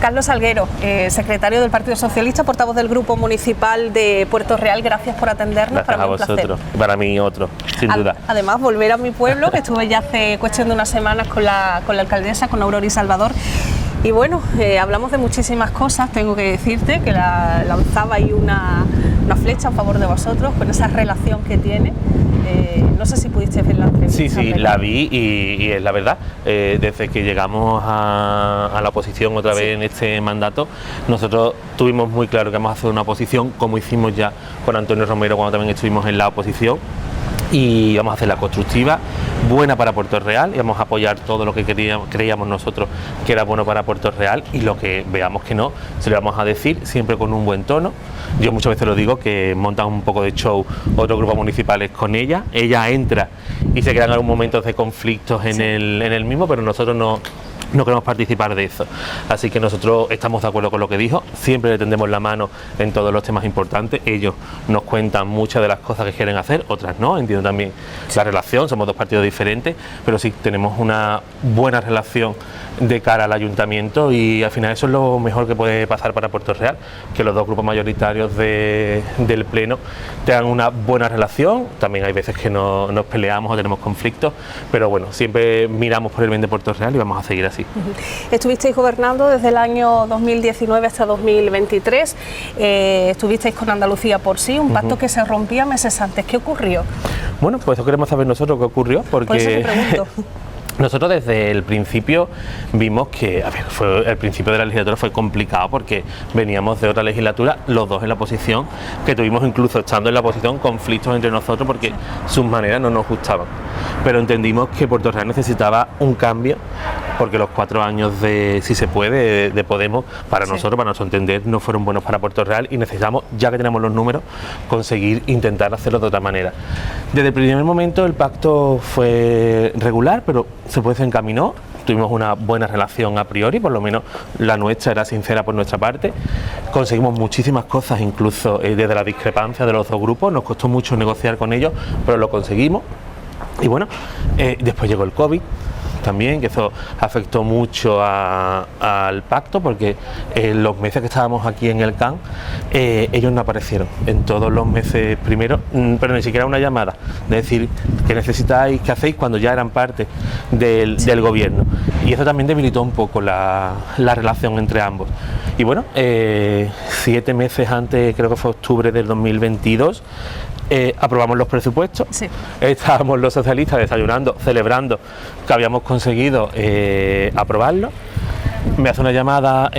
Carlos Salguero, secretario del Partido Socialista, portavoz del Grupo Municipal de Puerto Real, gracias por atendernos. Gracias a vosotros, para mí otro, sin duda. Además, volver a mi pueblo, que estuve ya hace cuestión de unas semanas con la alcaldesa, con Aurora y Salvador. Y bueno, hablamos de muchísimas cosas, tengo que decirte que lanzaba ahí una flecha a favor de vosotros, con esa relación que tiene. No sé si pudiste ver la entrevista. Sí, la vi y es la verdad. Desde que llegamos a la oposición otra vez en este mandato, nosotros tuvimos muy claro que vamos a hacer una oposición, como hicimos ya con Antonio Romero cuando también estuvimos en la oposición, y vamos a hacerla constructiva, buena para Puerto Real, y vamos a apoyar todo lo que creíamos nosotros que era bueno para Puerto Real, y lo que veamos que no, se lo vamos a decir siempre con un buen tono. Yo muchas veces lo digo, que montan un poco de show otros grupos municipales con ella entra y se crean algún momentos de conflictos en el mismo, pero nosotros no queremos participar de eso, así que nosotros estamos de acuerdo con lo que dijo, siempre le tendemos la mano en todos los temas importantes, ellos nos cuentan muchas de las cosas que quieren hacer, otras no, entiendo también la relación, somos dos partidos diferentes, pero sí tenemos una buena relación de cara al ayuntamiento, y al final eso es lo mejor que puede pasar para Puerto Real, que los dos grupos mayoritarios del pleno tengan una buena relación. También hay veces que nos peleamos o tenemos conflictos, pero bueno, siempre miramos por el bien de Puerto Real y vamos a seguir así. Estuvisteis gobernando desde el año 2019 hasta 2023, estuvisteis con Andalucía por sí, un pacto que se rompía meses antes. ¿Qué ocurrió? Bueno, pues eso queremos saber nosotros qué ocurrió, porque... Por eso te pregunto. Nosotros desde el principio vimos que el principio de la legislatura fue complicado, porque veníamos de otra legislatura, los dos en la oposición, que tuvimos incluso estando en la oposición conflictos entre nosotros porque sus maneras no nos gustaban. Pero entendimos que Puerto Real necesitaba un cambio, porque los 4 años de Si se puede, de Podemos, para nosotros, para nuestro entender, no fueron buenos para Puerto Real, y necesitamos, ya que tenemos los números, conseguir intentar hacerlo de otra manera. Desde el primer momento el pacto fue regular, pero se encaminó, tuvimos una buena relación a priori, por lo menos la nuestra era sincera por nuestra parte, conseguimos muchísimas cosas, incluso desde la discrepancia de los dos grupos, nos costó mucho negociar con ellos, pero lo conseguimos. Y bueno, después llegó el COVID también, que eso afectó mucho al pacto, porque en los meses que estábamos aquí en el CAN, ellos no aparecieron en todos los meses primero, pero ni siquiera una llamada de decir que necesitáis, que hacéis, cuando ya eran parte del gobierno, y eso también debilitó un poco la relación entre ambos. Y bueno, 7 meses antes, creo que fue octubre del 2022, aprobamos los presupuestos. Sí. Estábamos los socialistas desayunando, celebrando que habíamos conseguido aprobarlo. Me hace una llamada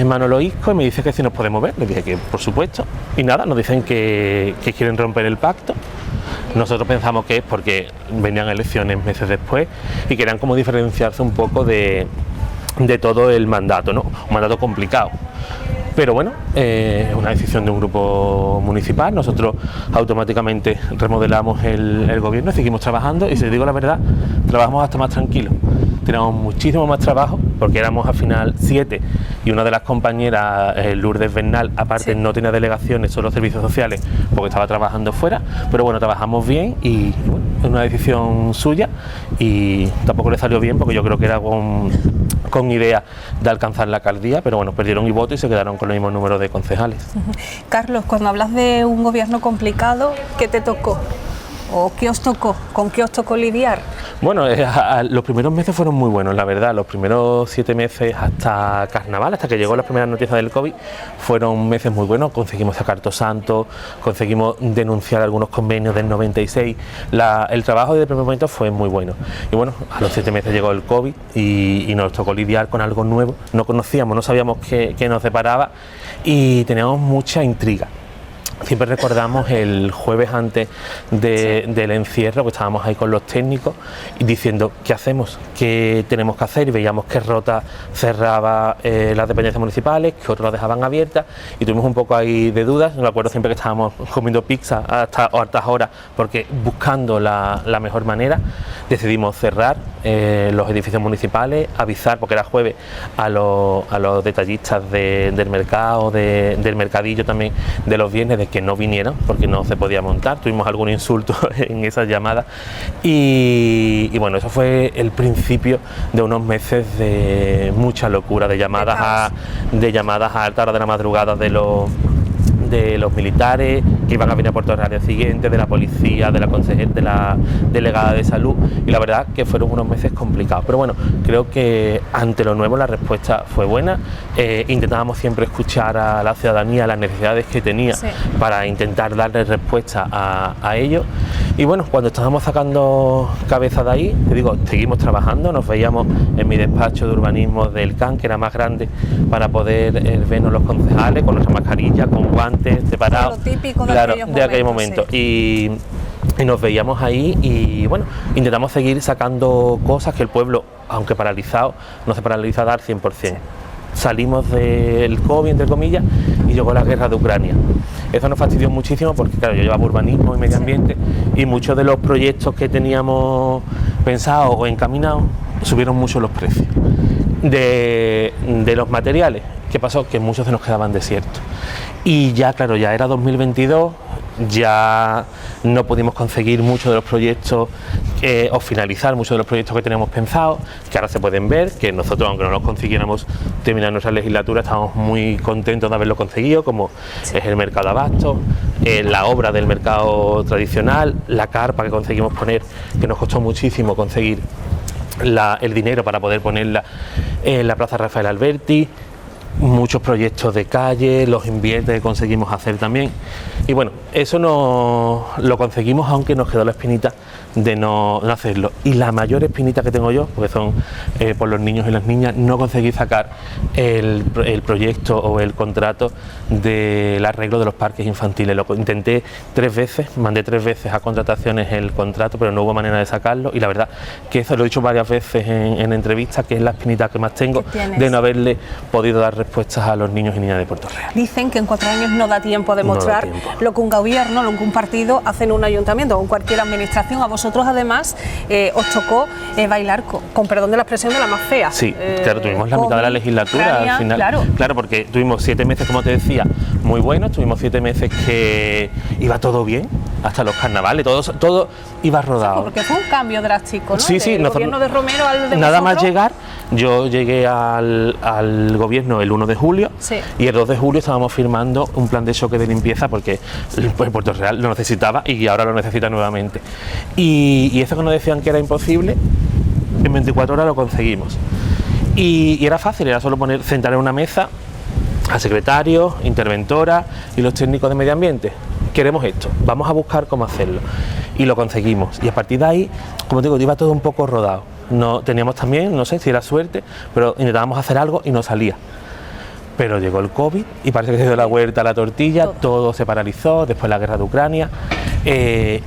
Manolo Isco y me dice que si nos podemos ver. Le dije que por supuesto, y nada, nos dicen que quieren romper el pacto. Nosotros pensamos que es porque venían elecciones meses después y querían como diferenciarse un poco de todo el mandato, ¿no? Un mandato complicado. Pero bueno, es una decisión de un grupo municipal, nosotros automáticamente remodelamos el gobierno, seguimos trabajando, y si os digo la verdad, trabajamos hasta más tranquilos. Teníamos muchísimo más trabajo, porque éramos al final 7, y una de las compañeras, Lourdes Bernal, aparte no tenía delegaciones, solo servicios sociales, porque estaba trabajando fuera, pero bueno, trabajamos bien, y bueno, es una decisión suya, y tampoco le salió bien, porque yo creo que era con idea de alcanzar la alcaldía, pero bueno, perdieron el voto y se quedaron con el mismo número de concejales. Carlos, cuando hablas de un gobierno complicado, ¿qué te tocó? ¿O qué os tocó? ¿Con qué os tocó lidiar? Bueno, los primeros meses fueron muy buenos, la verdad. Los primeros 7 meses hasta Carnaval, hasta que llegó las primeras noticias del COVID, fueron meses muy buenos. Conseguimos sacar Tosanto, conseguimos denunciar algunos convenios del 96. El trabajo desde el primer momento fue muy bueno. Y bueno, a los 7 meses llegó el COVID y nos tocó lidiar con algo nuevo. No conocíamos, no sabíamos qué nos separaba, y teníamos mucha intriga. Siempre recordamos el jueves antes del encierro, que estábamos ahí con los técnicos y diciendo ¿qué hacemos? ¿Qué tenemos que hacer? Y veíamos que Rota cerraba las dependencias municipales, que otros las dejaban abiertas, y tuvimos un poco ahí de dudas. Me acuerdo siempre que estábamos comiendo pizza hasta altas horas, porque buscando la mejor manera. Decidimos cerrar los edificios municipales, avisar, porque era jueves, a los detallistas del mercado, del mercadillo también de los viernes, de que no vinieran porque no se podía montar, tuvimos algún insulto en esas llamadas y bueno, eso fue el principio de unos meses de mucha locura, de llamadas a alta hora de la madrugada de los militares que iban a venir a Puerto Real al día siguiente, de la policía, de la consejera, de la delegada de salud, y la verdad que fueron unos meses complicados, pero bueno, creo que ante lo nuevo la respuesta fue buena. Intentábamos siempre escuchar a la ciudadanía, las necesidades que tenía, sí, para intentar darle respuesta a ellos, y bueno, cuando estábamos sacando cabeza de ahí, te digo, seguimos trabajando, nos veíamos en mi despacho de urbanismo del CAN, que era más grande, para poder vernos los concejales con nuestra mascarilla, con guantes separados, lo típico de aquel momento, sí. Y nos veíamos ahí y bueno, intentamos seguir sacando cosas que el pueblo, aunque paralizado, no se paraliza al 100%. Sí. Salimos del COVID, entre comillas, y llegó la guerra de Ucrania. Eso nos fastidió muchísimo porque, claro, yo llevaba urbanismo y medio ambiente, sí, y muchos de los proyectos que teníamos pensados o encaminados subieron mucho los precios de los materiales. ¿Qué pasó? Que muchos se nos quedaban desiertos. Y ya, claro, ya era 2022, ya no pudimos conseguir muchos de los proyectos o finalizar muchos de los proyectos que teníamos pensados, que ahora se pueden ver, que nosotros, aunque no los consiguiéramos terminar nuestra legislatura, estamos muy contentos de haberlo conseguido, como sí, es el mercado de abastos, la obra del mercado tradicional, la carpa que conseguimos poner, que nos costó muchísimo conseguir el dinero para poder ponerla en la Plaza Rafael Alberti, muchos proyectos de calle, los invierte que conseguimos hacer también, y bueno, eso no lo conseguimos, aunque nos quedó la espinita de no hacerlo. Y la mayor espinita que tengo yo, porque son por los niños y las niñas, no conseguí sacar el proyecto o el contrato del arreglo de los parques infantiles. Lo intenté 3 veces, mandé 3 veces a contrataciones el contrato, pero no hubo manera de sacarlo, y la verdad que eso lo he dicho varias veces en entrevistas, que es la espinita que más tengo, de no haberle podido dar respuestas a los niños y niñas de Puerto Real. Dicen que en 4 años no da tiempo a demostrar lo que un gobierno, lo que un partido hace en un ayuntamiento o en cualquier administración. A vosotros además os tocó bailar con perdón de la expresión, de la más fea. Sí, claro, tuvimos la mitad de la legislatura Ucrania, al final. Claro, porque tuvimos 7 meses, como te decía, muy buenos, tuvimos 7 meses que iba todo bien, hasta los carnavales, todo iba rodado. Porque fue un cambio drástico, ¿no? Sí, sí. Del gobierno de Romero al de nada vosotros. Más llegar, yo llegué al gobierno el 1 de julio, sí, y el 2 de julio estábamos firmando un plan de choque de limpieza porque pues, Puerto Real lo necesitaba y ahora lo necesita nuevamente. Y eso que nos decían que era imposible, en 24 horas lo conseguimos. Y era fácil, era solo sentar en una mesa a secretarios, interventoras y los técnicos de medio ambiente. Queremos esto, vamos a buscar cómo hacerlo. Y lo conseguimos. Y a partir de ahí, como te digo, iba todo un poco rodado. No, teníamos también, no sé si era suerte, pero intentábamos hacer algo y no salía. Pero llegó el COVID y parece que se dio la vuelta a la tortilla, todo se paralizó, después la guerra de Ucrania,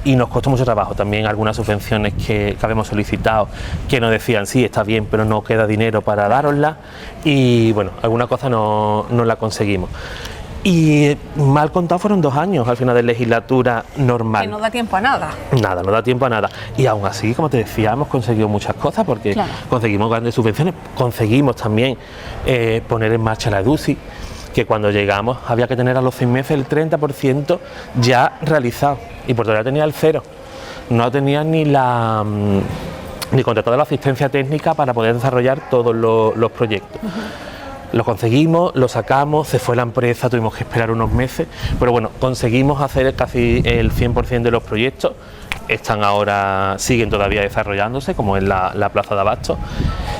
y nos costó mucho trabajo. También algunas subvenciones que habíamos solicitado, que nos decían, sí, está bien, pero no queda dinero para darosla, y bueno, alguna cosa no la conseguimos. Y mal contado fueron 2 años al final de legislatura normal. Que no da tiempo a nada. Nada, no da tiempo a nada. Y aún así, como te decía, hemos conseguido muchas cosas porque claro, conseguimos grandes subvenciones, conseguimos también poner en marcha la EDUSI, que cuando llegamos había que tener a los 6 meses el 30% ya realizado, y Puerto Real tenía el 0. No tenía ni contratado la asistencia técnica para poder desarrollar todos los proyectos. Lo conseguimos, lo sacamos, se fue la empresa, tuvimos que esperar unos meses, pero bueno, conseguimos hacer casi el 100% de los proyectos. Están ahora, siguen todavía desarrollándose, como es la Plaza de Abastos.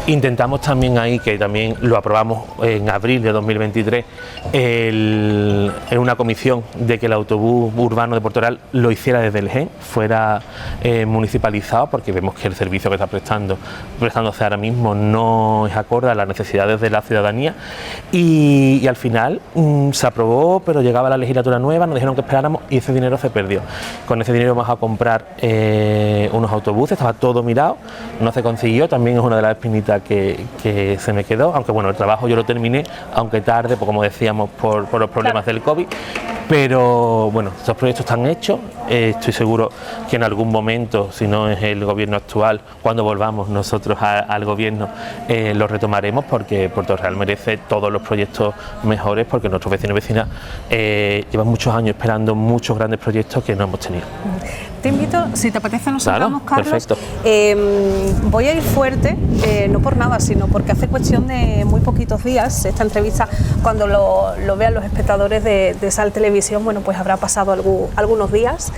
Intentamos también ahí, que también lo aprobamos en abril de 2023, en una comisión, de que el autobús urbano de Puerto Real lo hiciera desde el GEN, fuera municipalizado, porque vemos que el servicio que está prestándose ahora mismo no es acorde a las necesidades de la ciudadanía, y al final se aprobó, pero llegaba la legislatura nueva, nos dijeron que esperáramos y ese dinero se perdió. Con ese dinero vamos a comprar unos autobuses, estaba todo mirado, no se consiguió, también es una de las espinitas que se me quedó, aunque bueno, el trabajo yo lo terminé, aunque tarde, pues como decíamos, por los problemas del COVID, Pero bueno, estos proyectos están hechos, estoy seguro que en algún momento, si no es el gobierno actual, cuando volvamos nosotros al gobierno, lo retomaremos, porque Puerto Real merece todos los proyectos mejores, porque nuestros vecinos y vecinas llevan muchos años esperando muchos grandes proyectos que no hemos tenido. Te invito, si te apetece, nos sentamos, Carlos. Perfecto. Voy a ir fuerte, no por nada, sino porque hace cuestión de muy poquitos días, esta entrevista, cuando lo vean los espectadores de Sal Televisión, bueno, pues habrá pasado algunos días.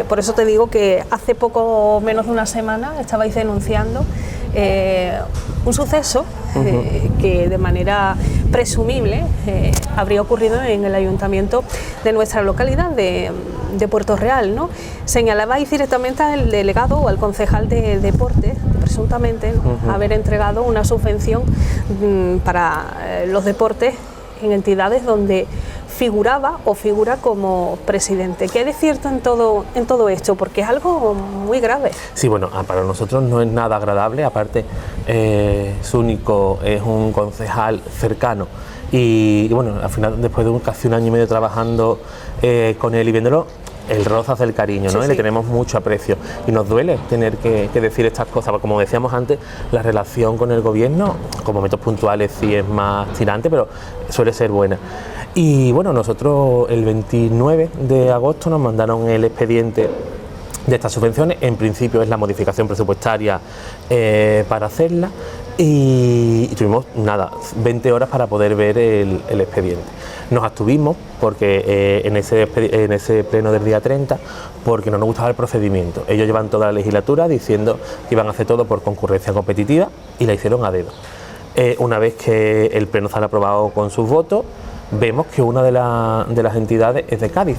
Por eso te digo que hace poco menos de una semana estabais denunciando un suceso que de manera presumible habría ocurrido en el ayuntamiento de nuestra localidad de Puerto Real, ¿no? Señalabais directamente al delegado o al concejal de deportes, presuntamente, ¿no? Haber entregado una subvención para los deportes en entidades donde figuraba o figura como presidente. ¿Qué hay de cierto en todo esto? Porque es algo muy grave. Sí, bueno, para nosotros no es nada agradable, aparte Zúñigo es un concejal cercano y bueno, al final, después de casi un año y medio trabajando con él y viéndolo, el roza hace el cariño, ¿no? Sí, sí. Y le tenemos mucho aprecio y nos duele tener que decir estas cosas, porque como decíamos antes, la relación con el gobierno, con momentos puntuales sí es más tirante, pero suele ser buena. Y bueno, nosotros el 29 de agosto nos mandaron el expediente de estas subvenciones. En principio es la modificación presupuestaria para hacerla, y tuvimos 20 horas para poder ver el expediente. Nos abstuvimos porque en ese pleno del día 30, porque no nos gustaba el procedimiento. Ellos llevan toda la legislatura diciendo que iban a hacer todo por concurrencia competitiva y la hicieron a dedo. Una vez que el pleno sale aprobado con sus votos, vemos que una de las entidades es de Cádiz.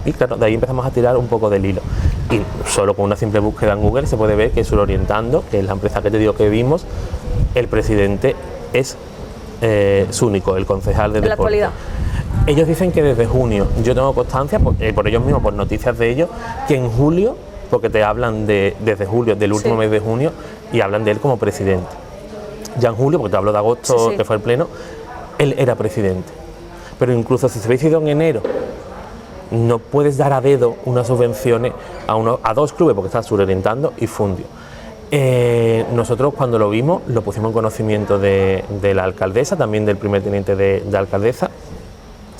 Y claro, de ahí empezamos a tirar un poco del hilo. Y solo con una simple búsqueda en Google se puede ver que Surorientando, que es la empresa que te digo que vimos, el presidente es Zúñigo, el concejal de deporte. La actualidad. Ellos dicen que desde junio, yo tengo constancia por ellos mismos, por noticias de ellos, que en julio, porque te hablan desde julio, del último mes de junio, y hablan de él como presidente. Ya en julio, porque te hablo de agosto, que fue el pleno, él era presidente. Pero incluso si se hubiese ido en enero, no puedes dar a dedo unas subvenciones a dos clubes, porque está Surorientando y Fundio. Nosotros cuando lo vimos lo pusimos en conocimiento de la alcaldesa, también del primer teniente de alcaldesa.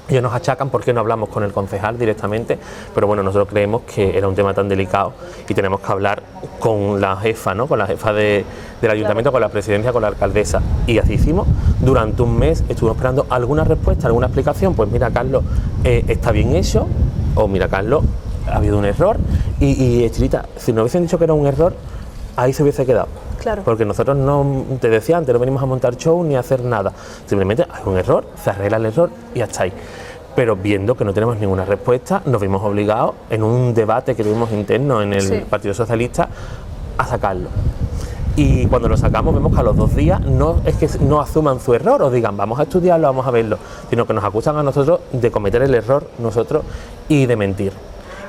Ellos nos achacan por qué no hablamos con el concejal directamente, pero bueno, nosotros creemos que era un tema tan delicado y tenemos que hablar con la jefa, ¿no? Con la jefa del ayuntamiento, con la presidencia, con la alcaldesa, y así hicimos. Durante un mes estuvimos esperando alguna respuesta, alguna explicación. Pues mira, Carlos, está bien hecho, o mira, Carlos, ha habido un error, y Chirita, si nos hubiesen dicho que era un error, ahí se hubiese quedado. Claro. Porque nosotros no, te decía antes, no venimos a montar show ni a hacer nada. Simplemente hay un error, se arregla el error y hasta ahí. Pero viendo que no tenemos ninguna respuesta, nos vimos obligados, en un debate que tuvimos interno en el Partido Socialista, a sacarlo. Y cuando lo sacamos vemos que a los 2 días no es que no asuman su error o digan vamos a estudiarlo, vamos a verlo, sino que nos acusan a nosotros de cometer el error nosotros y de mentir.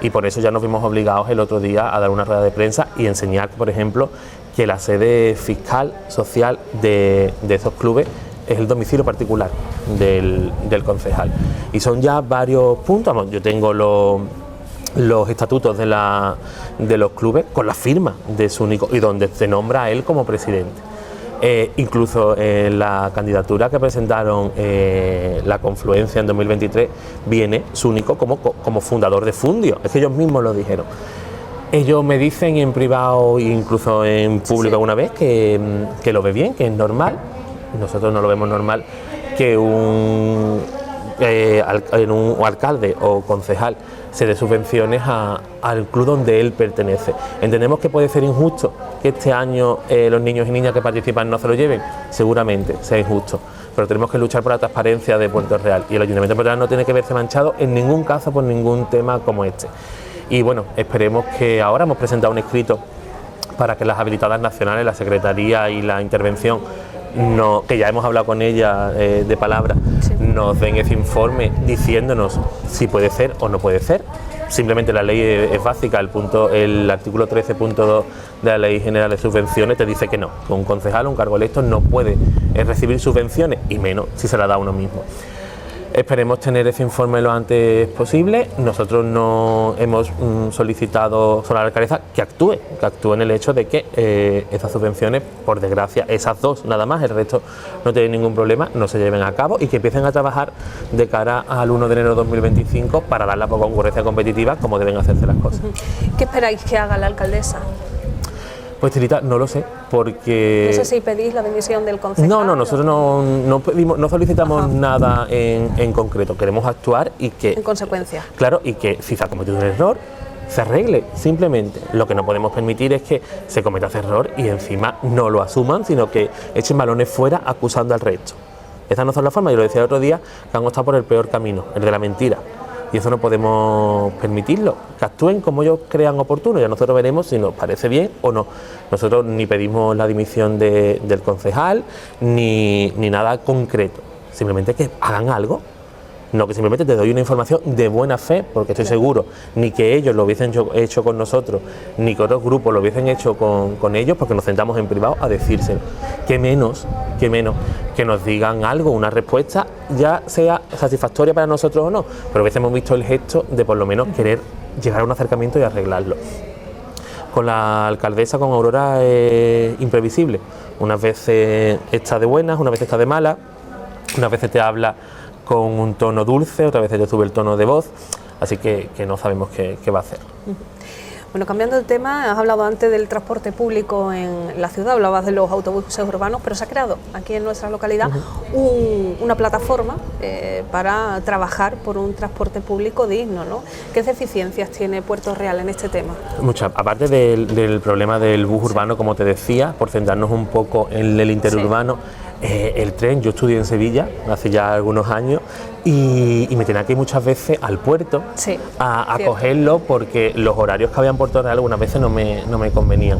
Y por eso ya nos vimos obligados el otro día a dar una rueda de prensa y enseñar, por ejemplo, que la sede fiscal social de esos clubes es el domicilio particular del concejal. Y son ya varios puntos. Yo tengo los estatutos de los clubes con la firma de Zúñigo y donde se nombra a él como presidente. Incluso en la candidatura que presentaron la Confluencia en 2023 viene Zúñigo como fundador de Fundio. Es que ellos mismos lo dijeron. Ellos me dicen en privado e incluso en público alguna vez que lo ve bien, que es normal. Nosotros no lo vemos normal que un alcalde o concejal se dé subvenciones al club donde él pertenece. Entendemos que puede ser injusto que este año los niños y niñas que participan no se lo lleven, seguramente sea injusto, pero tenemos que luchar por la transparencia de Puerto Real y el Ayuntamiento de Puerto Real no tiene que verse manchado en ningún caso por ningún tema como este. Y bueno, esperemos que ahora hemos presentado un escrito para que las habilitadas nacionales, la Secretaría y la Intervención, que ya hemos hablado con ella de palabra, nos den ese informe diciéndonos si puede ser o no puede ser. Simplemente la ley es básica, el artículo 13.2 de la Ley General de Subvenciones te dice que no, que un concejal o un cargo electo no puede recibir subvenciones, y menos si se la da a uno mismo. Esperemos tener ese informe lo antes posible. Nosotros no hemos solicitado solo a la alcaldesa que actúe en el hecho de que esas subvenciones, por desgracia, esas dos nada más, el resto no tiene ningún problema, no se lleven a cabo y que empiecen a trabajar de cara al 1 de enero de 2025 para dar la concurrencia competitiva como deben hacerse las cosas. ¿Qué esperáis que haga la alcaldesa? Pues Tirita, no lo sé, porque... No sé si pedís la dimisión del concejal. No, nosotros no solicitamos nada en concreto, queremos actuar y que... En consecuencia. Claro, y que si se ha cometido un error, se arregle, simplemente. Lo que no podemos permitir es que se cometa ese error y encima no lo asuman, sino que echen balones fuera acusando al resto. Esas no son las formas, yo lo decía el otro día, que han optado por el peor camino, el de la mentira. Y eso no podemos permitirlo, que actúen como ellos crean oportuno, ya nosotros veremos si nos parece bien o no. Nosotros ni pedimos la dimisión del concejal, ni nada concreto, simplemente que hagan algo. No, que simplemente te doy una información de buena fe, porque estoy seguro, ni que ellos lo hubiesen hecho con nosotros, ni que otros grupos lo hubiesen hecho con ellos, porque nos sentamos en privado a decírselo. Que menos que nos digan algo, una respuesta, ya sea satisfactoria para nosotros o no, pero a veces hemos visto el gesto de por lo menos querer llegar a un acercamiento y arreglarlo. Con la alcaldesa, con Aurora, es imprevisible. Unas veces está de buenas, unas veces está de malas, unas veces te habla con un tono dulce, otras veces te sube el tono de voz, así que no sabemos qué va a hacer. Bueno, cambiando de tema, has hablado antes del transporte público en la ciudad, hablabas de los autobuses urbanos, pero se ha creado aquí en nuestra localidad una plataforma para trabajar por un transporte público digno, ¿no? ¿Qué deficiencias tiene Puerto Real en este tema? Muchas, aparte del problema del bus urbano, como te decía, por centrarnos un poco en el interurbano, el tren, yo estudié en Sevilla hace ya algunos años y me tenía que ir muchas veces al puerto a cogerlo porque los horarios que había en Puerto Real algunas veces no me convenían.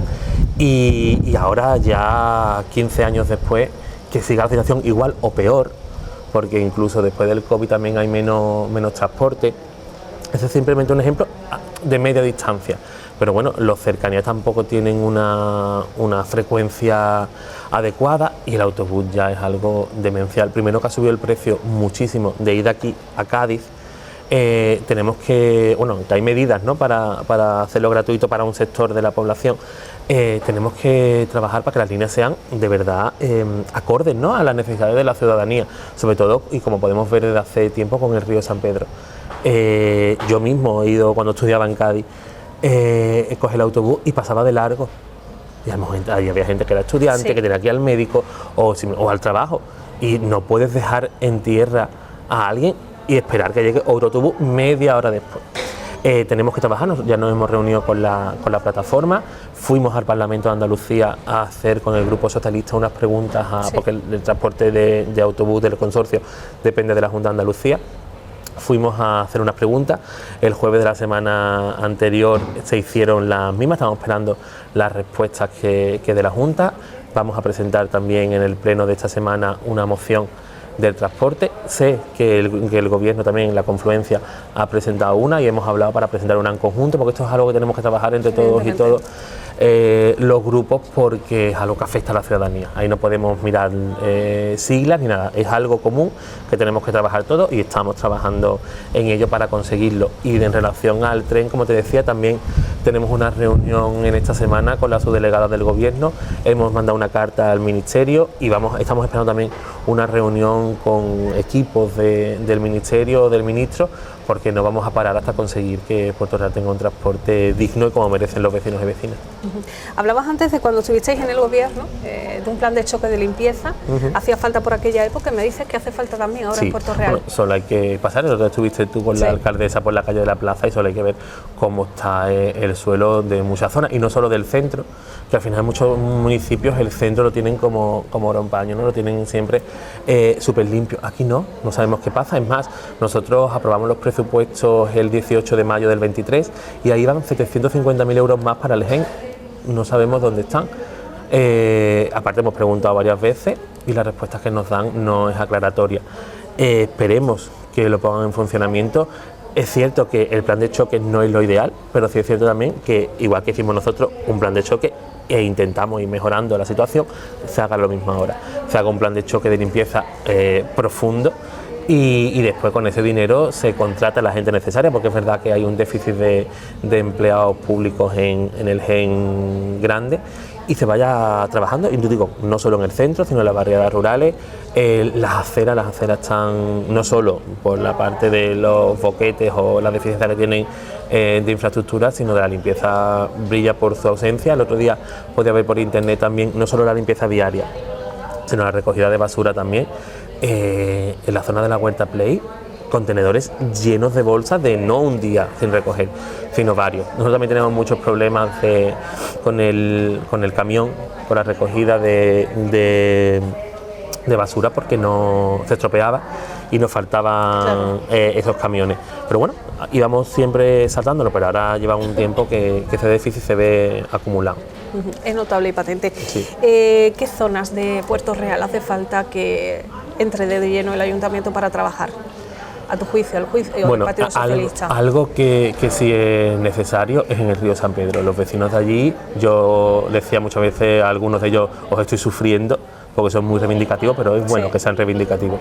Y ahora ya 15 años después, que siga la situación igual o peor, porque incluso después del COVID también hay menos transporte. Ese es simplemente un ejemplo de media distancia. Pero bueno, los cercanías tampoco tienen una frecuencia adecuada y el autobús ya es algo demencial. Primero que ha subido el precio muchísimo de ir de aquí a Cádiz. Tenemos que hay medidas, ¿no?, para hacerlo gratuito para un sector de la población. Tenemos que trabajar para que las líneas sean de verdad acordes, ¿no?, a las necesidades de la ciudadanía, sobre todo, y como podemos ver desde hace tiempo con el río San Pedro. Yo mismo he ido, cuando estudiaba en Cádiz, coger el autobús y pasaba de largo. Y había gente que era estudiante, que tenía que ir al médico o al trabajo, y no puedes dejar en tierra a alguien y esperar que llegue otro autobús media hora después. Tenemos que trabajar, ya nos hemos reunido con la plataforma, fuimos al Parlamento de Andalucía a hacer con el Grupo Socialista unas preguntas, porque el transporte de autobús del consorcio depende de la Junta de Andalucía. Fuimos a hacer unas preguntas, el jueves de la semana anterior se hicieron las mismas, estamos esperando las respuestas que de la Junta. Vamos a presentar también en el pleno de esta semana una moción del transporte. Sé que el Gobierno también, la confluencia, ha presentado una y hemos hablado para presentar una en conjunto, porque esto es algo que tenemos que trabajar entre todos y todos los grupos, porque es algo que afecta a la ciudadanía. Ahí no podemos mirar siglas ni nada, es algo común que tenemos que trabajar todos y estamos trabajando en ello para conseguirlo. Y en relación al tren, como te decía, también tenemos una reunión en esta semana con la subdelegada del Gobierno, hemos mandado una carta al Ministerio y estamos esperando también una reunión con equipos del Ministerio, del Ministro, porque no vamos a parar hasta conseguir que Puerto Real tenga un transporte digno y como merecen los vecinos y vecinas. Hablabas antes de cuando estuvisteis en el Gobierno, de un plan de choque de limpieza, hacía falta por aquella época, me dices que hace falta también ahora en Puerto Real. Bueno, solo hay que pasar, nosotros estuviste tú con la alcaldesa por la calle de la Plaza y solo hay que ver cómo está el suelo de muchas zonas y no solo del centro, que al final en muchos municipios el centro lo tienen como oro en paño, ¿no? Lo tienen siempre súper limpio. Aquí no sabemos qué pasa. Es más, nosotros aprobamos los presupuestos el 18 de mayo del 23 y ahí van 750.000 euros más para el GEN. No sabemos dónde están. Aparte hemos preguntado varias veces y la respuesta que nos dan no es aclaratoria. Esperemos que lo pongan en funcionamiento. Es cierto que el plan de choque no es lo ideal, pero sí es cierto también que, igual que hicimos nosotros un plan de choque e intentamos ir mejorando la situación, se haga lo mismo ahora. Se haga un plan de choque de limpieza profundo, y después con ese dinero se contrata a la gente necesaria, porque es verdad que hay un déficit de empleados públicos en el GEN grande, y se vaya trabajando, y yo digo, no solo en el centro, sino en las barriadas rurales. Las aceras están no solo por la parte de los boquetes o las deficiencias que tienen de infraestructura, sino de la limpieza, brilla por su ausencia. El otro día podía ver por internet también, no solo la limpieza viaria, sino la recogida de basura también, en la zona de la Huerta Play, contenedores llenos de bolsas de no un día sin recoger, sino varios. Nosotros también tenemos muchos problemas con el camión, con la recogida de basura, porque no se estropeaba y nos faltaban esos camiones. Pero bueno, íbamos siempre saltándolo, pero ahora lleva un tiempo que ese déficit se ve acumulado. Es notable y patente. Sí. ¿Qué zonas de Puerto Real hace falta que entre de lleno el ayuntamiento para trabajar? A tu juicio, bueno, el Partido Socialista. Algo que sí es necesario es en el río San Pedro. Los vecinos de allí, yo decía muchas veces a algunos de ellos, os estoy sufriendo, porque son muy reivindicativos, pero es bueno que sean reivindicativos.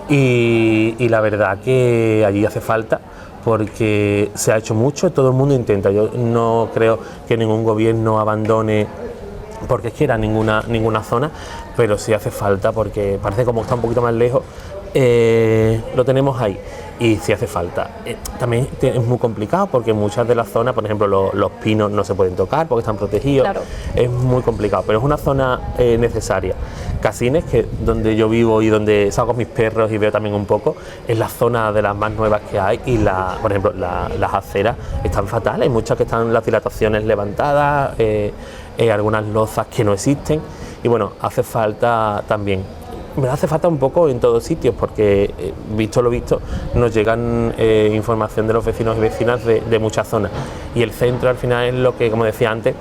Y la verdad que allí hace falta, porque se ha hecho mucho, todo el mundo intenta. Yo no creo que ningún gobierno abandone porque quiera ninguna zona, pero sí hace falta, porque parece como está un poquito más lejos. Lo tenemos ahí, y si hace falta. También es muy complicado, porque muchas de las zonas, por ejemplo los pinos no se pueden tocar porque están protegidos. Claro. Es muy complicado, pero es una zona necesaria. Casines, que donde yo vivo y donde salgo con mis perros y veo también un poco, es la zona de las más nuevas que hay, y por ejemplo las aceras están fatales, hay muchas que están las dilataciones levantadas, algunas lozas que no existen, y bueno, hace falta también. Me hace falta un poco en todos sitios, porque visto lo visto nos llegan información de los vecinos y vecinas de muchas zonas, y el centro al final es lo que, como decía antes,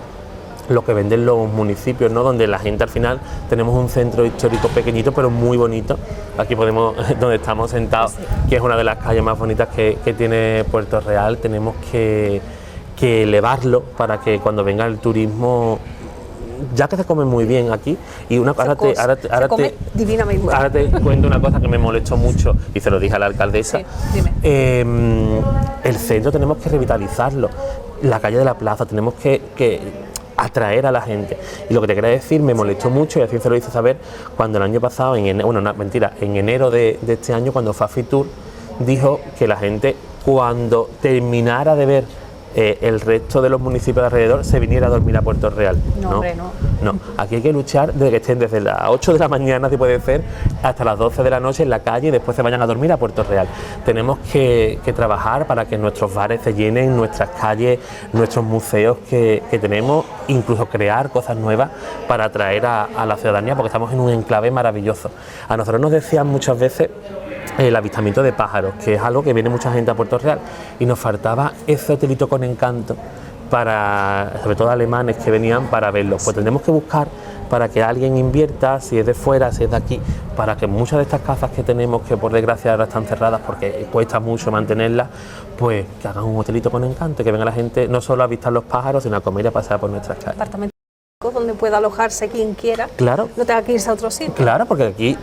lo que venden los municipios, ¿no? Donde la gente al final tenemos un centro histórico pequeñito pero muy bonito. Aquí donde estamos sentados, que es una de las calles más bonitas que tiene Puerto Real, tenemos que elevarlo para que cuando venga el turismo, ya que se come muy bien aquí, y ahora te cuento una cosa que me molestó mucho y se lo dije a la alcaldesa. Sí, dime. El centro tenemos que revitalizarlo, la calle de la plaza tenemos que atraer a la gente, y lo que te quería decir, me molestó mucho, y así se lo hice saber cuando el año pasado, en enero de este año, cuando fue a Fitur, dijo que la gente, cuando terminara de ver el resto de los municipios de alrededor, se viniera a dormir a Puerto Real. No, aquí hay que luchar desde que estén desde las 8 de la mañana, si puede ser, hasta las 12 de la noche en la calle, y después se vayan a dormir a Puerto Real. Tenemos que trabajar para que nuestros bares se llenen, nuestras calles, nuestros museos que tenemos, incluso crear cosas nuevas para atraer a la ciudadanía, porque estamos en un enclave maravilloso. A nosotros nos decían muchas veces el avistamiento de pájaros, que es algo que viene mucha gente a Puerto Real, y nos faltaba ese hotelito con encanto, sobre todo alemanes que venían para verlos. Pues tendremos que buscar para que alguien invierta, si es de fuera, si es de aquí, para que muchas de estas casas que tenemos, que por desgracia ahora están cerradas porque cuesta mucho mantenerlas, pues que hagan un hotelito con encanto, que venga la gente no solo a avistar los pájaros, sino a comer y a pasear por nuestras calles. Donde pueda alojarse quien quiera, claro, no tenga que irse a otro sitio. Claro, porque aquí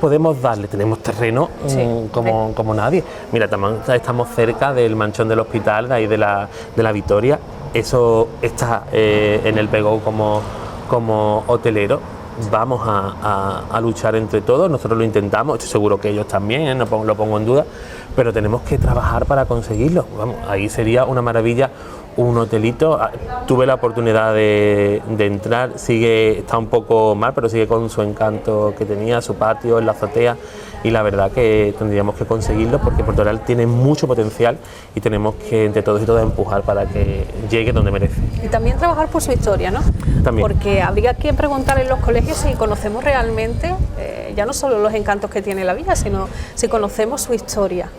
tenemos terreno como nadie. Mira, también estamos cerca del manchón del hospital, de ahí de la Victoria. Eso está en el Pegou como hotelero. Vamos a luchar entre todos, nosotros lo intentamos, estoy seguro que ellos también, no lo pongo en duda, pero tenemos que trabajar para conseguirlo. Vamos, ahí sería una maravilla, un hotelito. Tuve la oportunidad de entrar, está un poco mal, pero sigue con su encanto que tenía, su patio en la azotea, y la verdad que tendríamos que conseguirlo, porque Puerto Real tiene mucho potencial y tenemos que entre todos y todas empujar para que llegue donde merece. Y también trabajar por su historia, ¿no? También. Porque habría que preguntar en los colegios si conocemos realmente, ya no solo los encantos que tiene la villa, sino si conocemos su historia.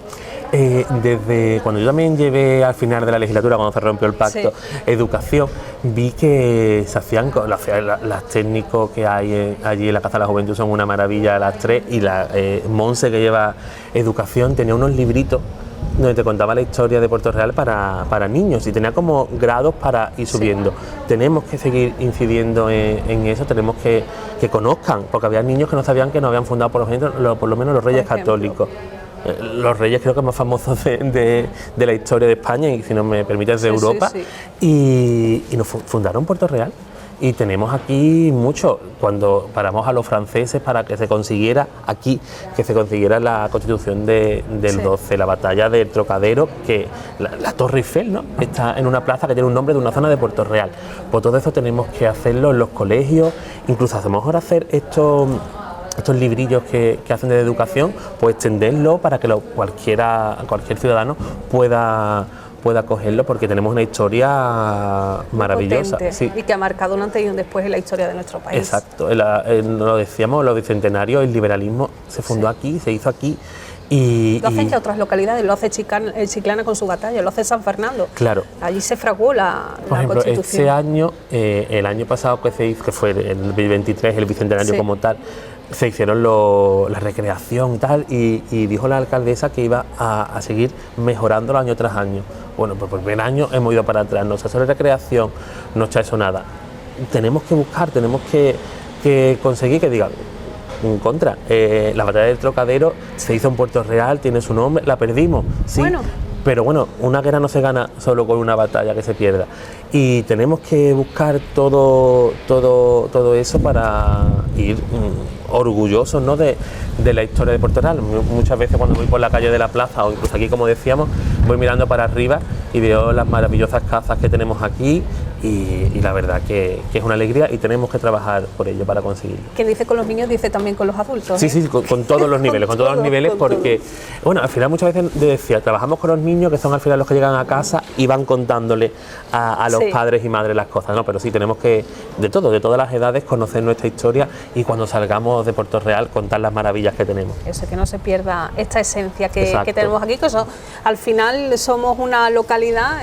Desde cuando yo también llevé al final de la legislatura, cuando se rompió el pacto, educación, vi que se hacían las técnicos que hay allí en la Casa de la Juventud, son una maravilla las tres, y la Monse, que lleva educación, tenía unos libritos donde te contaba la historia de Puerto Real para niños, y tenía como grados para ir subiendo. Tenemos que seguir incidiendo en eso, tenemos que conozcan, porque había niños que no sabían que nos habían fundado por lo menos los Reyes Católicos. los reyes creo que más famosos de la historia de España y, si no me permites, de Europa. Y nos fundaron Puerto Real. Y tenemos aquí mucho, cuando paramos a los franceses para que se consiguiera aquí, que se consiguiera la Constitución del 12, la batalla del Trocadero, que la Torre Eiffel, ¿no?, está en una plaza que tiene un nombre de una zona de Puerto Real. Pues todo eso tenemos que hacerlo en los colegios, incluso hacemos ahora hacer estos librillos que hacen de educación, pues extenderlo para que cualquier ciudadano pueda cogerlo, porque tenemos una historia maravillosa. Sí. Y que ha marcado un antes y un después en la historia de nuestro país. Exacto, lo decíamos, los bicentenarios, el liberalismo se fundó aquí, se hizo aquí. Lo hacen ya otras localidades, lo hace Chiclana con su batalla, lo hace San Fernando. Claro. Allí se fraguó la Constitución. Este año, el año pasado que se hizo, que fue el 23, el bicentenario como tal, se hicieron la recreación y tal, y dijo la alcaldesa que iba a seguir mejorándolo año tras año. Bueno, pues por el primer año hemos ido para atrás, no se hace recreación, no se ha hecho nada. Tenemos que buscar, tenemos que conseguir que digan, en contra, la batalla del Trocadero se hizo en Puerto Real, tiene su nombre, la perdimos, sí. Pero bueno, una guerra no se gana solo con una batalla que se pierda. Y tenemos que buscar todo eso para ir orgullosos, ¿no?, de la historia de Puerto Real. Muchas veces cuando voy por la calle de la plaza, o incluso aquí, como decíamos, voy mirando para arriba y veo las maravillosas casas que tenemos aquí, y la verdad que es una alegría, y tenemos que trabajar por ello para conseguirlo. Quien dice con los niños dice también con los adultos. Sí, con todos los niveles, con todos los niveles, porque bueno, al final muchas veces decía, trabajamos con los niños, que son al final los que llegan a casa y van contándole a los padres y madres las cosas, ¿no? Pero sí, tenemos que, de todas las edades, conocer nuestra historia, y cuando salgamos de Puerto Real, contar las maravillas que tenemos. Eso, que no se pierda esta esencia que tenemos aquí, que al final somos una localidad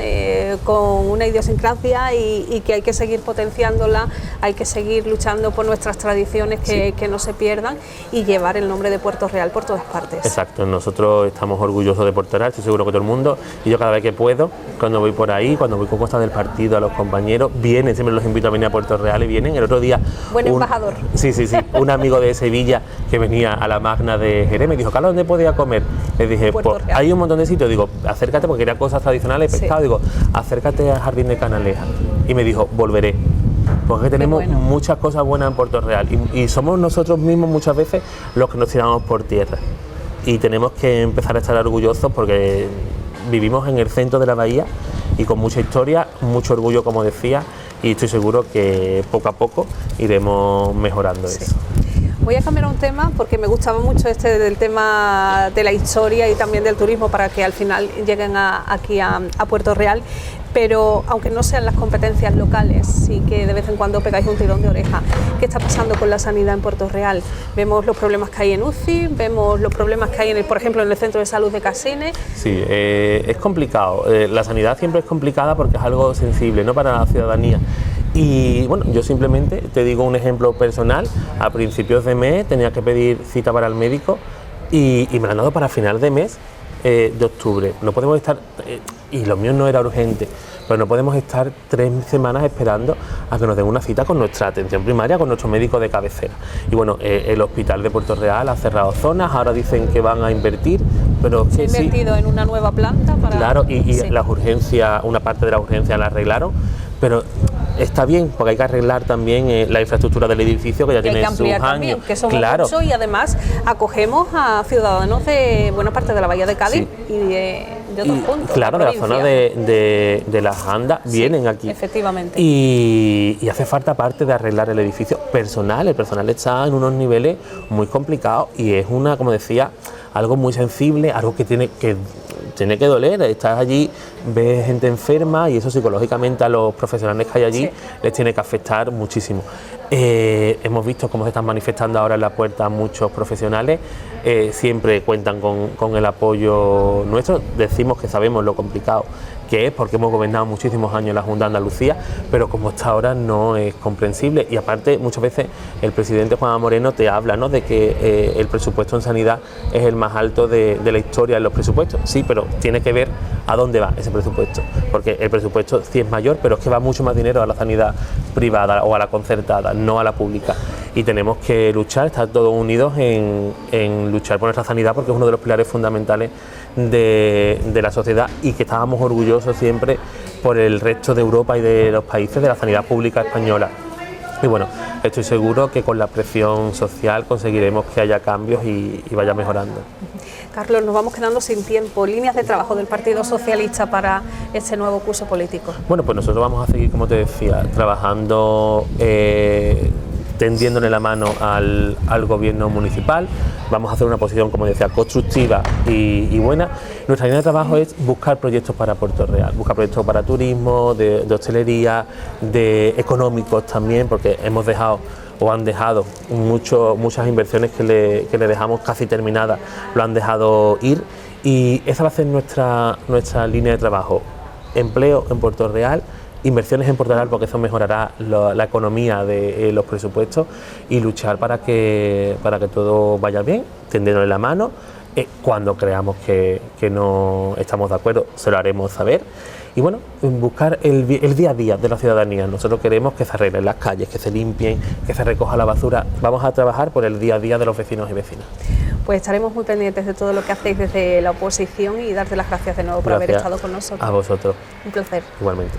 con una idiosincrasia, y que hay que seguir potenciándola, hay que seguir luchando por nuestras tradiciones que no se pierdan, y llevar el nombre de Puerto Real por todas partes. Exacto, nosotros estamos orgullosos de Puerto Real, estoy seguro que todo el mundo, y yo cada vez que puedo, cuando voy por ahí, cuando voy con cosas del partido, a los compañeros, vienen, siempre los invito a venir a Puerto Real, y vienen. El otro día... Buen embajador. Sí, un amigo de Sevilla que venía a la Magna de Jerez me dijo, Carlos, ¿dónde podía comer? Le dije, pues hay un montón de sitios, digo, acércate, porque quería cosas tradicionales, pescado, digo, acércate al Jardín de Canaleja. Y me dijo, volveré, porque tenemos muchas cosas buenas en Puerto Real, y somos nosotros mismos muchas veces los que nos tiramos por tierra, y tenemos que empezar a estar orgullosos, porque vivimos en el centro de la bahía y con mucha historia, mucho orgullo, como decía, y estoy seguro que poco a poco iremos mejorando eso. Voy a cambiar un tema, porque me gustaba mucho del tema de la historia y también del turismo, para que al final lleguen aquí a Puerto Real. Pero aunque no sean las competencias locales, sí que de vez en cuando pegáis un tirón de oreja. ¿Qué está pasando con la sanidad en Puerto Real? Vemos los problemas que hay en UCI, vemos los problemas que hay, por ejemplo, en el Centro de Salud de Casines. Sí, es complicado. La sanidad siempre es complicada porque es algo sensible, ¿no?, para la ciudadanía. Y bueno, yo simplemente te digo un ejemplo personal. A principios de mes tenía que pedir cita para el médico, y me la han dado para final de mes de octubre. No podemos estar, y lo mío no era urgente, pero no podemos estar 3 semanas esperando a que nos den una cita con nuestra atención primaria, con nuestro médico de cabecera. Y bueno, el hospital de Puerto Real ha cerrado zonas, ahora dicen que van a invertir, pero se ha invertido en una nueva planta para... Claro, y las urgencias, una parte de la urgencia la arreglaron, pero está bien, porque hay que arreglar también la infraestructura del edificio, que ya tiene sus años. También, que somos muchos, y además acogemos a ciudadanos de buena parte de la bahía de Cádiz y de otros puntos. Claro, de la zona de las Andas, vienen aquí. Efectivamente. Y hace falta, parte de arreglar el edificio personal. El personal está en unos niveles muy complicados, y es como decía, algo muy sensible, algo que tiene que doler. Estás allí, ves gente enferma, y eso psicológicamente a los profesionales que hay allí les tiene que afectar muchísimo. Hemos visto cómo se están manifestando ahora en la puerta muchos profesionales, siempre cuentan con el apoyo nuestro. Decimos que sabemos lo complicado que es, porque hemos gobernado muchísimos años la Junta de Andalucía, pero como está ahora no es comprensible. Y aparte, muchas veces el presidente Juanma Moreno te habla, ¿no?, de que el presupuesto en sanidad es el más alto de la historia en los presupuestos. Sí, pero tiene que ver a dónde va ese presupuesto, porque el presupuesto sí es mayor, pero es que va mucho más dinero a la sanidad privada o a la concertada, no a la pública. y tenemos que luchar, estar todos unidos en luchar por nuestra sanidad, porque es uno de los pilares fundamentales de la sociedad, y que estábamos orgullosos siempre por el resto de Europa y de los países de la sanidad pública española. Y bueno, estoy seguro que con la presión social conseguiremos que haya cambios y vaya mejorando. Carlos, nos vamos quedando sin tiempo. ¿Líneas de trabajo del Partido Socialista para este nuevo curso político? Bueno, pues nosotros vamos a seguir, como te decía, trabajando, tendiéndole la mano al gobierno municipal. Vamos a hacer una posición, como decía, constructiva y buena. Nuestra línea de trabajo es buscar proyectos para Puerto Real, buscar proyectos para turismo, de hostelería, de económicos también, porque hemos dejado o han dejado muchas inversiones que le dejamos casi terminadas, lo han dejado ir, y esa va a ser nuestra línea de trabajo: empleo en Puerto Real, inversiones en Puerto Real, porque eso mejorará la economía de los presupuestos, y luchar para que todo vaya bien, tendiéndole la mano. Cuando creamos que no estamos de acuerdo, se lo haremos saber. Y bueno, buscar el día a día de la ciudadanía. Nosotros queremos que se arreglen las calles, que se limpien, que se recoja la basura. Vamos a trabajar por el día a día de los vecinos y vecinas. Pues estaremos muy pendientes de todo lo que hacéis desde la oposición, y darte las gracias de nuevo por haber estado con nosotros. A vosotros. Un placer. Igualmente.